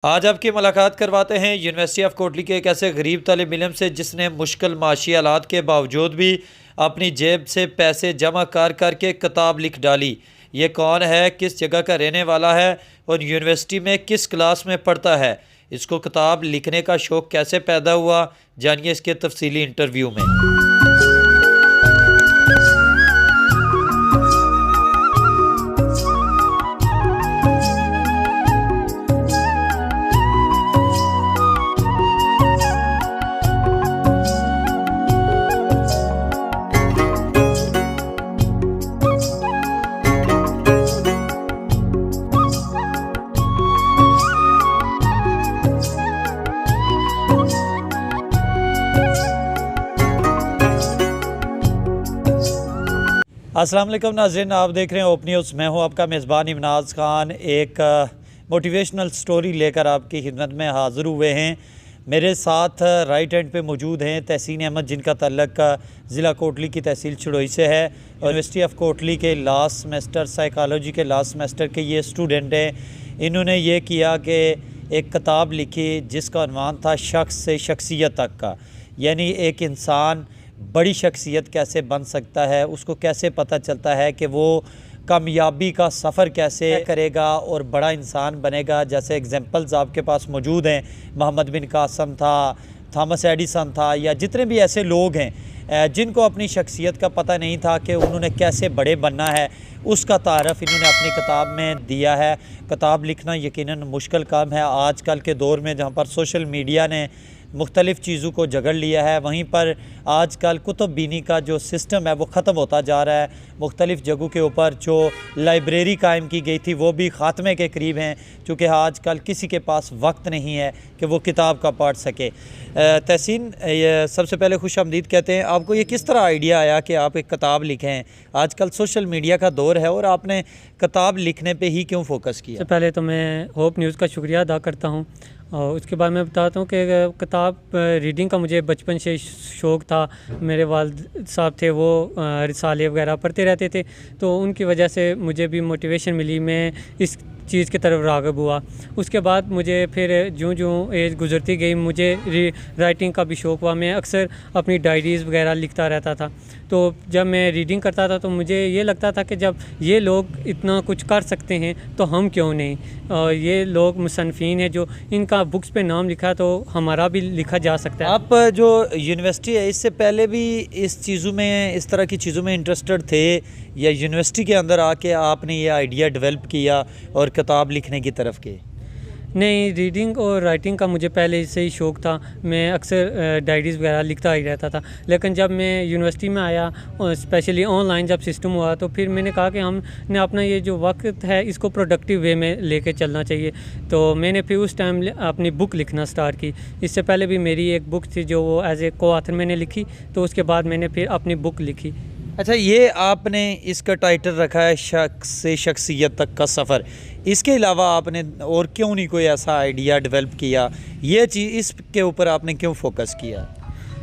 आज आपकी मुलाकात करवाते हैं यूनिवर्सिटी ऑफ कोटली के एक ऐसे गरीब तालिब इल्म से जिसने मुश्किल माशी हालात के बावजूद भी अपनी जेब से पैसे जमा कर करके किताब लिख डाली। ये कौन है, किस जगह का रहने वाला है और यूनिवर्सिटी में किस क्लास में पढ़ता है? इसको किताब लिखने का शौक़ कैसे पैदा हुआ, जानिए इसके तफसीली इंटरव्यू में। अस्सलाम वालेकुम नाज़रीन, आप देख रहे हैं ओपन न्यूज़। मैं हूं आपका मेज़बान इमनाज़ खान। एक मोटिवेशनल स्टोरी लेकर आपकी खिदमत में हाज़िर हुए हैं। मेरे साथ राइट हैंड पे मौजूद हैं तहसीन अहमद, जिनका तल्लक ज़िला कोटली की तहसील छड़ोई से है। यूनिवर्सिटी ऑफ कोटली के लास्ट सेमेस्टर साइकोलॉजी के लास्ट सेमेस्टर के ये स्टूडेंट हैं। इन्होंने ये किया कि एक किताब लिखी जिसका उन्वान था शख्स से शख्सियत तक का, यानी एक इंसान बड़ी शख्सियत कैसे बन सकता है, उसको कैसे पता चलता है कि वो कामयाबी का सफ़र कैसे करेगा और बड़ा इंसान बनेगा। जैसे एग्जांपल्स आपके पास मौजूद हैं, मोहम्मद बिन कासिम था, थॉमस एडिसन था, या जितने भी ऐसे लोग हैं जिनको अपनी शख्सियत का पता नहीं था कि उन्होंने कैसे बड़े बनना है, उसका तारफ़ इन्होंने अपनी किताब में दिया है। किताब लिखना यकीनन मुश्किल काम है आजकल के दौर में, जहाँ पर सोशल मीडिया ने मुख्तलिफ़ चीज़ों को जगड़ लिया है। वहीं पर आजकल कुतुब बीनी का जो सिस्टम है वो ख़त्म होता जा रहा है। मुख्तलिफ़ जगहों के ऊपर जो लाइब्रेरी कायम की गई थी वो भी ख़ात्मे के करीब हैं, चूँकि आजकल किसी के पास वक्त नहीं है कि वो किताब का पढ़ सके। तहसीन, सबसे पहले खुशामदीद कहते हैं। आपको ये किस तरह आइडिया आया कि आप एक किताब लिखें? आजकल सोशल मीडिया का दौर है और आपने किताब लिखने पर ही क्यों फोकस किया? सबसे पहले तो मैं होप न्यूज़ का शुक्रिया अदा करता हूँ, और उसके बाद मैं बताता हूँ कि किताब रीडिंग का मुझे बचपन से शौक़ था। मेरे वालिद साहब थे, वो रिसाले वगैरह पढ़ते रहते थे, तो उनकी वजह से मुझे भी मोटिवेशन मिली, मैं इस चीज़ की तरफ राग़िब हुआ। उसके बाद मुझे फिर जो एज गुज़रती गई मुझे राइटिंग का भी शौक़ हुआ। मैं अक्सर अपनी डायरीज़ वगैरह लिखता रहता था। तो जब मैं रीडिंग करता था तो मुझे ये लगता था कि जब ये लोग इतना कुछ कर सकते हैं तो हम क्यों नहीं। ये लोग मुसन्निफ़ीन हैं जो इनका बुक्स पे नाम लिखा, तो हमारा भी लिखा जा सकता है। आप जो यूनिवर्सिटी है इससे पहले भी इस चीज़ों में, इस तरह की चीज़ों में इंटरेस्टेड थे, या यूनिवर्सिटी के अंदर आके आपने ये आइडिया डेवलप किया और किताब लिखने की तरफ गए? नहीं, रीडिंग और राइटिंग का मुझे पहले से ही शौक़ था। मैं अक्सर डायरीज़ वगैरह लिखता ही रहता था, लेकिन जब मैं यूनिवर्सिटी में आया और स्पेशली ऑनलाइन जब सिस्टम हुआ, तो फिर मैंने कहा कि हमने अपना ये जो वक्त है इसको प्रोडक्टिव वे में लेके चलना चाहिए। तो मैंने फिर उस टाइम अपनी बुक लिखना स्टार्ट की। इससे पहले भी मेरी एक बुक थी जो वो एज ए को ऑथर मैंने लिखी, तो उसके बाद मैंने फिर अपनी बुक लिखी। अच्छा, ये आपने इसका टाइटल रखा है शख्स से शख्सियत तक का सफ़र। इसके अलावा आपने और क्यों नहीं कोई ऐसा आइडिया डेवलप किया? ये चीज़ इसके ऊपर आपने क्यों फोकस किया?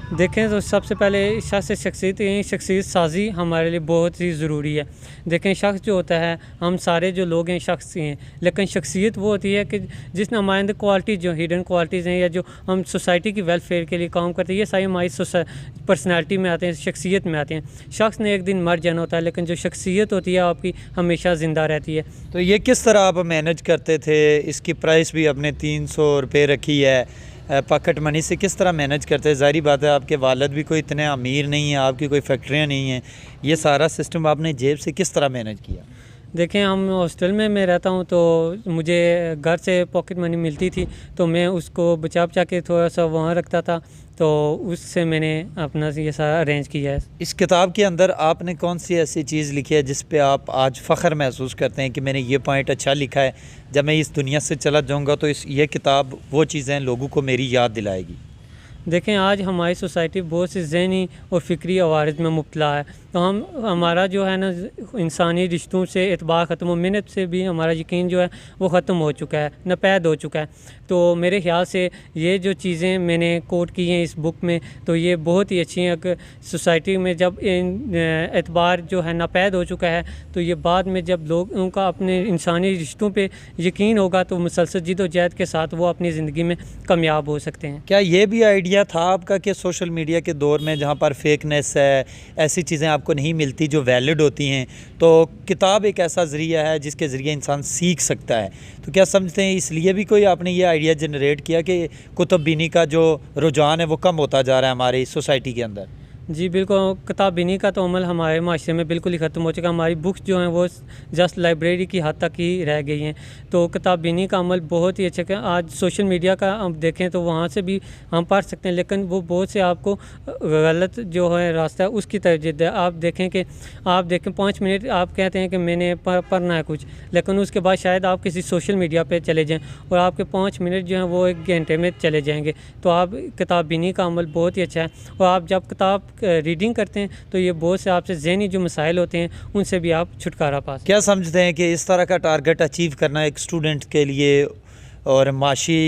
देखें तो सबसे पहले शख्स से शख्सियत साजी हमारे लिए बहुत ही ज़रूरी है। देखें, शख्स जो होता है, हम सारे जो लोग हैं शख्स ही हैं, लेकिन शख्सियत वो होती है कि जिसने हमारे अंदर क्वालिटी, जो हिडन क्वालिटीज़ हैं या जो हम सोसाइटी की वेलफेयर के लिए काम करते हैं, ये सारी हमारी पर्सनैलिटी में आते हैं, शख्सियत में आते हैं। शख्स ने एक दिन मर जाना होता है, लेकिन जो शख्सियत होती है आपकी हमेशा ज़िंदा रहती है। तो ये किस तरह आप मैनेज करते थे? इसकी प्राइस भी आपने 300 रुपये रखी है, पॉकेट मनी से किस तरह मैनेज करते हैं? ज़ाहिर बात है आपके वालिद भी कोई इतने अमीर नहीं हैं, आपकी कोई फैक्ट्रियाँ नहीं हैं, ये सारा सिस्टम आपने जेब से किस तरह मैनेज किया? देखें, हम हॉस्टल में मैं रहता हूँ, तो मुझे घर से पॉकेट मनी मिलती थी, तो मैं उसको बचा के थोड़ा सा वहाँ रखता था, तो उससे मैंने अपना ये सारा अरेंज किया है। इस किताब के अंदर आपने कौन सी ऐसी चीज़ लिखी है जिस पे आप आज फ़ख्र महसूस करते हैं कि मैंने ये पॉइंट अच्छा लिखा है, जब मैं इस दुनिया से चला जाऊँगा तो ये किताब वो चीज़ें लोगों को मेरी याद दिलाएगी? देखें, आज हमारी सोसाइटी बहुत सी ज़हनी और फ़िक्री अवारज में मुब्तला है। तो हमारा जो है ना, इंसानी रिश्तों से एतबार ख़त्म हो, मिन्नत से भी हमारा यकीन जो है वो ख़त्म हो चुका है, नापैद हो चुका है। तो मेरे ख़्याल से ये जो चीज़ें मैंने कोट की हैं इस बुक में, तो ये बहुत ही अच्छी हैं। कि सोसाइटी में जब एतबार जो है नापैद हो चुका है, तो ये बाद में जब लोग उनका अपने इंसानी रिश्तों पे यकीन होगा, तो मुसलसल जिद्दोजहद के साथ वो अपनी ज़िंदगी में कामयाब हो सकते हैं। क्या ये भी आइडिया था आपका कि सोशल मीडिया के दौर में जहाँ पर फेकनेस है, ऐसी चीज़ें आपको नहीं मिलती जो वैलिड होती हैं, तो किताब एक ऐसा ज़रिया है जिसके ज़रिए इंसान सीख सकता है, तो क्या समझते हैं इसलिए भी कोई आपने ये आइडिया जनरेट किया कि कुतुब बीनी का जो रुझान है वो कम होता जा रहा है हमारी सोसाइटी के अंदर? जी बिल्कुल, किताब बीनी का तो अमल हमारे माशरे में बिल्कुल ही ख़त्म हो चुका है। हमारी बुक्स जो हैं वो जस्ट लाइब्रेरी की हद तक ही रह गई हैं। तो किताब बीनी का अमल बहुत ही अच्छा है। आज सोशल मीडिया का हम देखें तो वहाँ से भी हम पढ़ सकते हैं, लेकिन वो बहुत से आपको गलत जो है रास्ता है उसकी तरजीह है। आप देखें 5 मिनट आप कहते हैं कि मैंने पढ़ना है कुछ, लेकिन उसके बाद शायद आप किसी सोशल मीडिया पर चले जाएँ और आपके 5 मिनट जो हैं वो 1 घंटे में चले जाएँगे। तो आप किताब बीनी का अमल बहुत ही अच्छा है। और आप जब किताब रीडिंग करते हैं तो ये बहुत से आपसे ज़हनी जो मसाइल होते हैं उनसे भी आप छुटकारा पा सकते हैं। क्या समझते हैं कि इस तरह का टारगेट अचीव करना एक स्टूडेंट के लिए और माशी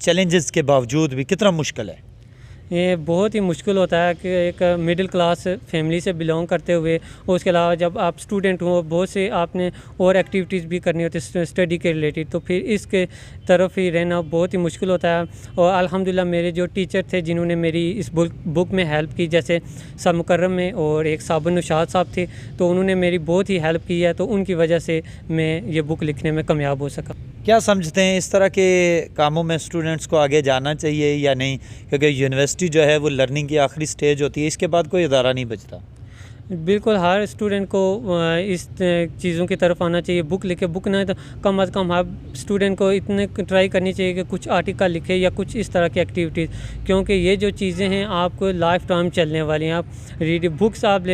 चैलेंजेस के बावजूद भी कितना मुश्किल है? ये बहुत ही मुश्किल होता है कि एक मिडिल क्लास फैमिली से बिलोंग करते हुए, और उसके अलावा जब आप स्टूडेंट हो, बहुत से आपने और एक्टिविटीज़ भी करनी होती है स्टडी के रिलेटेड, तो फिर इसके तरफ ही रहना बहुत ही मुश्किल होता है। और अल्हम्दुलिल्लाह मेरे जो टीचर थे जिन्होंने मेरी इस बुक में हेल्प की, जैसे सब मुकर्रम में और एक साबिर निशात साहब थे, तो उन्होंने मेरी बहुत ही हेल्प की है। तो उनकी वजह से मैं ये बुक लिखने में कामयाब हो सका। क्या समझते हैं इस तरह के कामों में स्टूडेंट्स को आगे जाना चाहिए या नहीं? क्योंकि यूनिवर्सिटी जो है वो लर्निंग की आखिरी स्टेज होती है, इसके बाद कोई इदारा नहीं बचता। बिल्कुल, हर स्टूडेंट को इस चीज़ों की तरफ आना चाहिए। बुक लिखे, बुक नहीं तो कम अज़ कम हर स्टूडेंट को इतने ट्राई करनी चाहिए कि कुछ आर्टिकल लिखे या कुछ इस तरह की एक्टिविटीज़, क्योंकि ये जो चीज़ें हैं आपको लाइफ टाइम चलने वाली हैं। आप बुक्स आप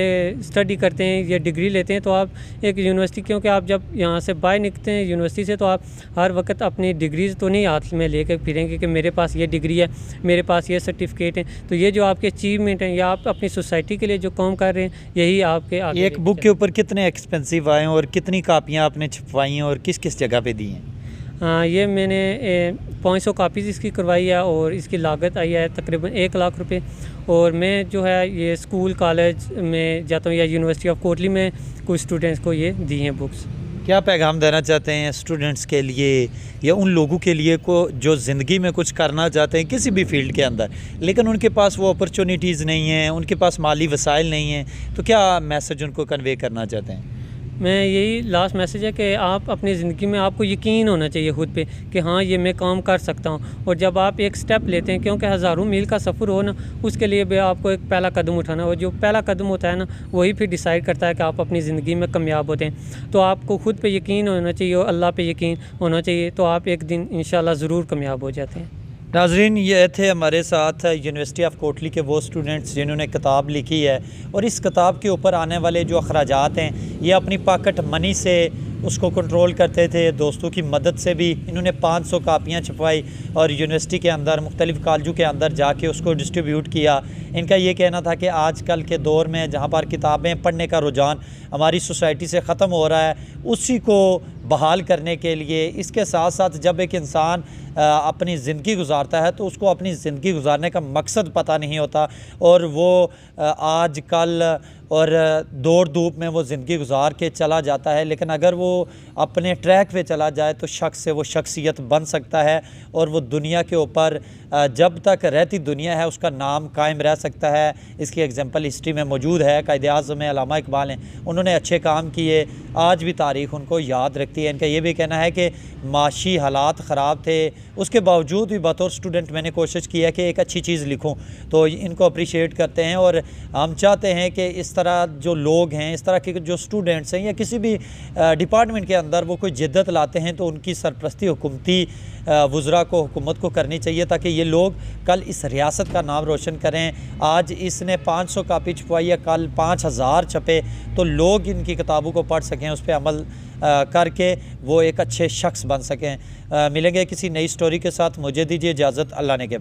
स्टडी करते हैं या डिग्री लेते हैं तो आप एक यूनिवर्सिटी, क्योंकि आप जब यहाँ से बाहर निकलते हैं यूनिवर्सिटी से, तो आप हर वक्त अपनी डिग्रीज़ तो नहीं हाथ में लेकर फिरेंगे कि मेरे पास ये डिग्री है, मेरे पास ये सर्टिफिकेट है। तो ये जो आपके अचीवमेंट हैं या आप अपनी सोसाइटी के लिए जो काम कर रहे हैं, यही आपके आगे। एक बुक के ऊपर कितने एक्सपेंसिव आए और कितनी कापियाँ आपने छपवाई हैं और किस किस जगह पे दी हैं? ये मैंने 500 कापीज़ इसकी करवाई है और इसकी लागत आई है तकरीबन 1 लाख रुपए। और मैं जो है ये स्कूल कॉलेज में जाता हूँ या यूनिवर्सिटी ऑफ कोटली में कुछ स्टूडेंट्स को ये दी हैं बुक्स। क्या पैगाम देना चाहते हैं स्टूडेंट्स के लिए या उन लोगों के लिए को जो ज़िंदगी में कुछ करना चाहते हैं किसी भी फील्ड के अंदर, लेकिन उनके पास वो अपॉर्चुनिटीज़ नहीं हैं, उनके पास माली वसाइल नहीं हैं, तो क्या मैसेज उनको कन्वे करना चाहते हैं? मैं यही लास्ट मैसेज है कि आप अपनी ज़िंदगी में आपको यकीन होना चाहिए खुद पे कि हाँ ये मैं काम कर सकता हूँ। और जब आप एक स्टेप लेते हैं, क्योंकि हज़ारों मील का सफ़र हो ना, उसके लिए भी आपको एक पहला कदम उठाना, और जो पहला कदम होता है ना वही फिर डिसाइड करता है कि आप अपनी ज़िंदगी में कामयाब होते हैं। तो आपको खुद पे यकीन होना चाहिए और अल्लाह पे यकीन होना चाहिए, तो आप एक दिन इंशाल्लाह ज़रूर कामयाब हो जाते हैं। नाजरीन, ये थे हमारे साथ यूनिवर्सिटी ऑफ कोटली के वो स्टूडेंट्स जिन्होंने किताब लिखी है, और इस किताब के ऊपर आने वाले जो अखराजात हैं ये अपनी पॉकेट मनी से उसको कंट्रोल करते थे। दोस्तों की मदद से भी इन्होंने 500 कापियाँ छपवाई और यूनिवर्सिटी के अंदर मुख्तलिफ़ कॉलेजों के अंदर जाके उसको डिस्ट्रीब्यूट किया। इनका ये कहना था कि आजकल के दौर में जहाँ पर किताबें पढ़ने का रुझान हमारी सोसाइटी से ख़त्म हो रहा है, उसी को बहाल करने के लिए, इसके साथ साथ जब एक इंसान अपनी ज़िंदगी गुजारता है तो उसको अपनी ज़िंदगी गुजारने का मकसद पता नहीं होता, और वो आज कल और दौड़ धूप में वो ज़िंदगी गुजार के चला जाता है। लेकिन अगर वो अपने ट्रैक पे चला जाए तो शख्स से वो शख्सियत बन सकता है, और वो दुनिया के ऊपर जब तक रहती दुनिया है उसका नाम कायम रह सकता है। इसकी एग्जांपल हिस्ट्री में मौजूद है। कायद-ए-आज़म में अल्लामा इकबाल हैं, उन्होंने अच्छे काम किए, आज भी तारीख़ उनको याद रखती है। इनका ये भी कहना है कि माशी हालात ख़राब थे, उसके बावजूद भी बतौर स्टूडेंट मैंने कोशिश की है कि एक अच्छी चीज़ लिखूं, तो इनको अप्रिशिएट करते हैं। और हम चाहते हैं कि इस तरह जो लोग हैं, इस तरह के जो स्टूडेंट्स हैं या किसी भी डिपार्टमेंट के अंदर वो कोई जिद्दत लाते हैं तो उनकी सरपरस्ती हुकूमती वज़रा को, हुकूमत को करनी चाहिए, ताकि ये लोग कल इस रियासत का नाम रोशन करें। आज इसने 500 कापी छपवाई है, कल 5000 छपे, तो लोग इनकी किताबों को पढ़ सकें, उस पर अमल करके वो एक अच्छे शख्स बन सकें। मिलेंगे किसी नई स्टोरी के साथ, मुझे दीजिए इजाज़त, अल्लाह ने के बाद।